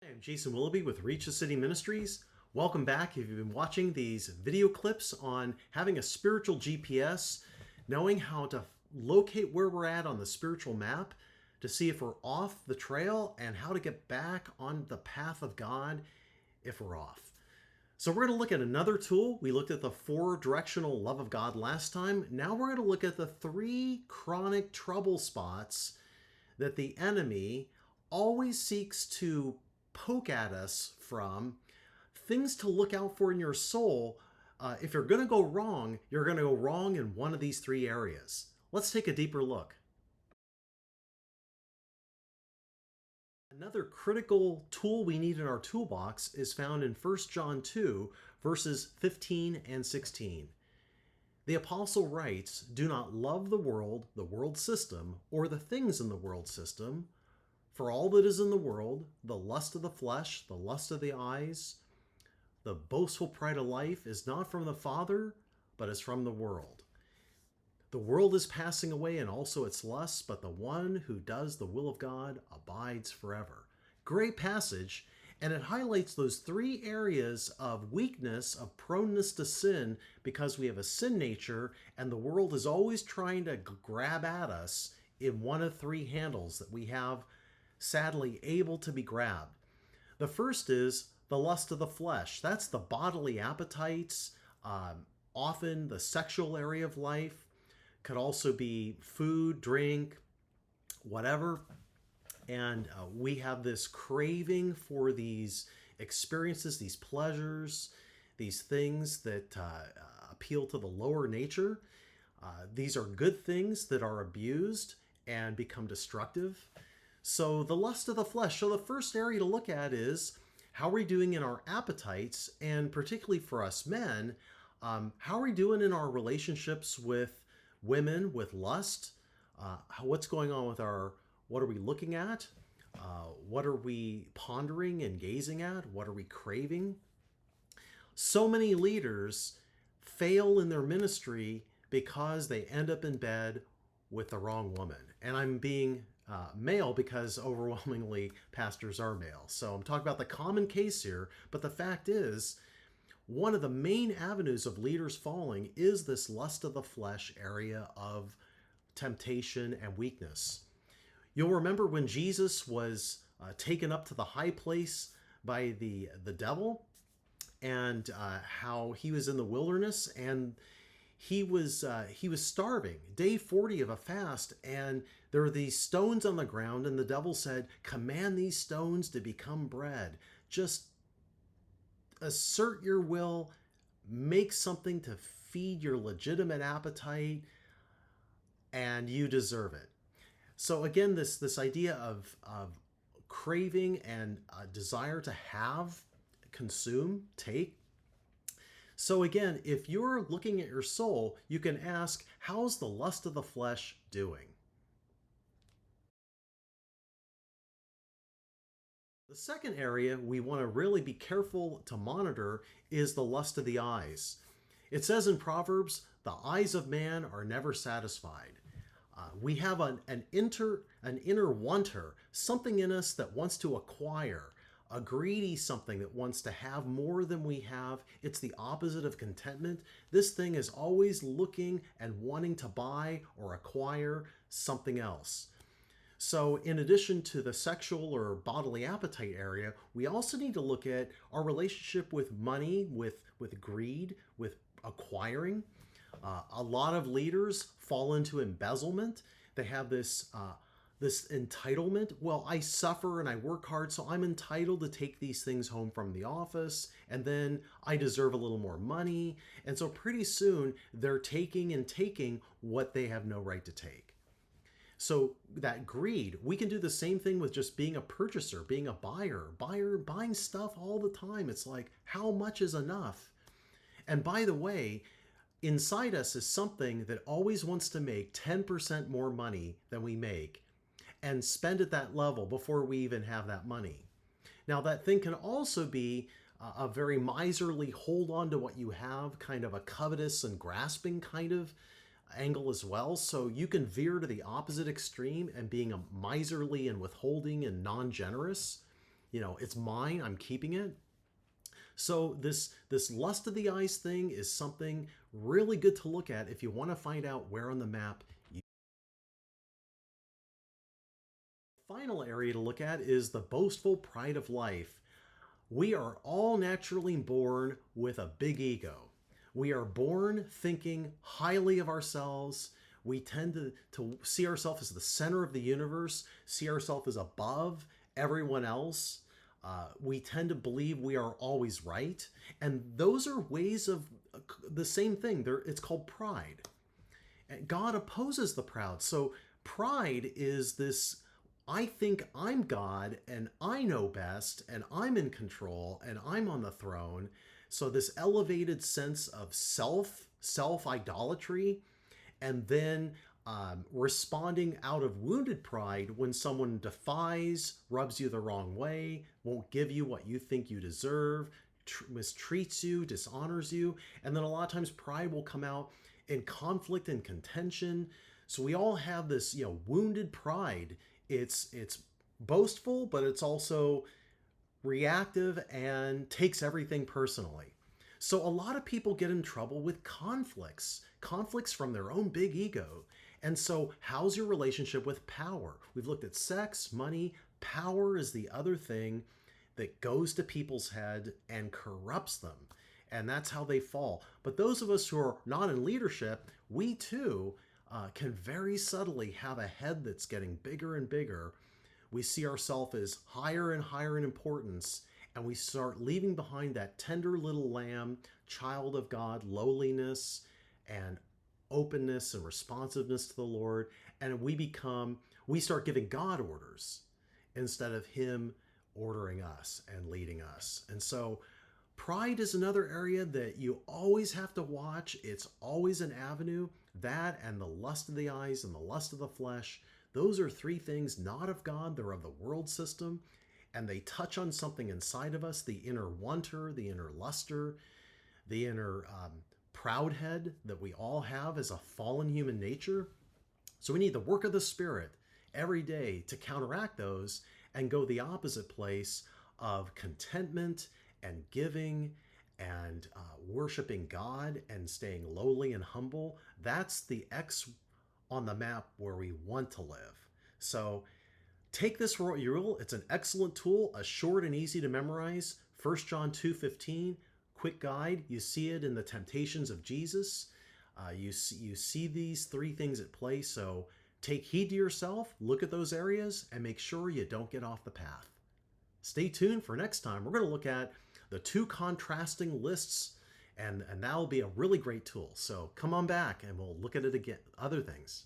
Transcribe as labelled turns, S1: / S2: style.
S1: I'm Jason Willoughby with Reach the City Ministries. Welcome back. If you've been watching these video clips on having a spiritual GPS, knowing how to locate where we're at on the spiritual map to see if we're off the trail and how to get back on the path of God if we're off. So we're going to look at another tool. We looked at the 4 directional love of God last time. Now we're going to look at the 3 chronic trouble spots that the enemy always seeks to poke at us from, things to look out for in your soul. If you're going to go wrong, you're going to go wrong in one of these 3 areas. Let's take a deeper look. Another critical tool we need in our toolbox is found in 1 John 2, verses 15 and 16. The apostle writes, "Do not love the world system, or the things in the world system. For all that is in the world, the lust of the flesh, the lust of the eyes, the boastful pride of life is not from the Father, but is from the world. The world is passing away and also its lusts, but the one who does the will of God abides forever." Great passage, and it highlights those 3 areas of weakness, of proneness to sin, because we have a sin nature, and the world is always trying to grab at us in one of 3 handles that we have sadly able to be grabbed. The first is the lust of the flesh. That's the bodily appetites, often the sexual area of life. Could also be food, drink, whatever. And we have this craving for these experiences, these pleasures, these things that appeal to the lower nature. These are good things that are abused and become destructive. So the lust of the flesh. So the first area to look at is how are we doing in our appetites, and particularly for us men, how are we doing in our relationships with women, with lust? What's going on with what are we looking at? What are we pondering and gazing at? What are we craving? So many leaders fail in their ministry because they end up in bed with the wrong woman. And I'm being male because overwhelmingly pastors are male. So I'm talking about the common case here, but the fact is, one of the main avenues of leaders falling is this lust of the flesh area of temptation and weakness. You'll remember when Jesus was taken up to the high place by the devil, and how he was in the wilderness, and he was starving, day 40 of a fast, and there were these stones on the ground, and the devil said, "Command these stones to become bread. Just assert your will, make something to feed your legitimate appetite, and you deserve it." So again, this idea of craving and a desire to have, consume, take. So again, if you're looking at your soul, you can ask, how's the lust of the flesh doing? The second area we want to really be careful to monitor is the lust of the eyes. It says in Proverbs, "The eyes of man are never satisfied." We have an inner wanter, something in us that wants to acquire, a greedy something that wants to have more than we have. It's the opposite of contentment. This thing is always looking and wanting to buy or acquire something else. So in addition to the sexual or bodily appetite area, we also need to look at our relationship with money, with greed, with acquiring. A lot of leaders fall into embezzlement. They have this entitlement. Well, I suffer and I work hard, so I'm entitled to take these things home from the office, and then I deserve a little more money. And so pretty soon they're taking and taking what they have no right to take. So that greed, we can do the same thing with just being a purchaser, being a buyer, buying stuff all the time. It's like, how much is enough? And by the way, inside us is something that always wants to make 10% more money than we make and spend at that level before we even have that money. Now, that thing can also be a very miserly hold on to what you have, kind of a covetous and grasping kind of angle as well. So you can veer to the opposite extreme and being a miserly and withholding and non-generous. It's mine, I'm keeping it. So this lust of the eyes thing is something really good to look at if you want to find out where on the map you. Final area to look at is the boastful pride of life. We are all naturally born with a big ego. We are born thinking highly of ourselves. We tend to see ourselves as the center of the universe, see ourselves as above everyone else. We tend to believe we are always right. And those are ways of the same thing. It's called pride. And God opposes the proud. So pride is this: I think I'm God and I know best and I'm in control and I'm on the throne. So this elevated sense of self idolatry, and then responding out of wounded pride when someone defies, rubs you the wrong way, won't give you what you think you deserve, mistreats you, dishonors you. And then a lot of times pride will come out in conflict and contention. So we all have this, wounded pride. It's boastful, but it's also reactive and takes everything personally. So a lot of people get in trouble with conflicts from their own big ego. And so, how's your relationship with power? We've looked at sex, money. Power is the other thing that goes to people's head and corrupts them. And that's how they fall. But those of us who are not in leadership, we too can very subtly have a head that's getting bigger and bigger. We see ourselves as higher and higher in importance, and we start leaving behind that tender little lamb, child of God, lowliness and openness and responsiveness to the Lord, and we start giving God orders instead of Him ordering us and leading us. And so pride is another area that you always have to watch. It's always an avenue. That and the lust of the eyes and the lust of the flesh, those are three things not of God, they're of the world system, and they touch on something inside of us: the inner wanter, the inner luster, the inner proud head that we all have as a fallen human nature. So we need the work of the Spirit every day to counteract those and go the opposite place of contentment and giving and worshiping God and staying lowly and humble. That's the X on the map where we want to live. So take this rule. It's an excellent tool, a short and easy to memorize. 1 John 2:15, quick guide. You see it in the temptations of Jesus. You see these three things at play. So take heed to yourself, look at those areas, and make sure you don't get off the path. Stay tuned for next time. We're going to look at the two contrasting lists, and that'll be a really great tool. So come on back and we'll look at it again, other things.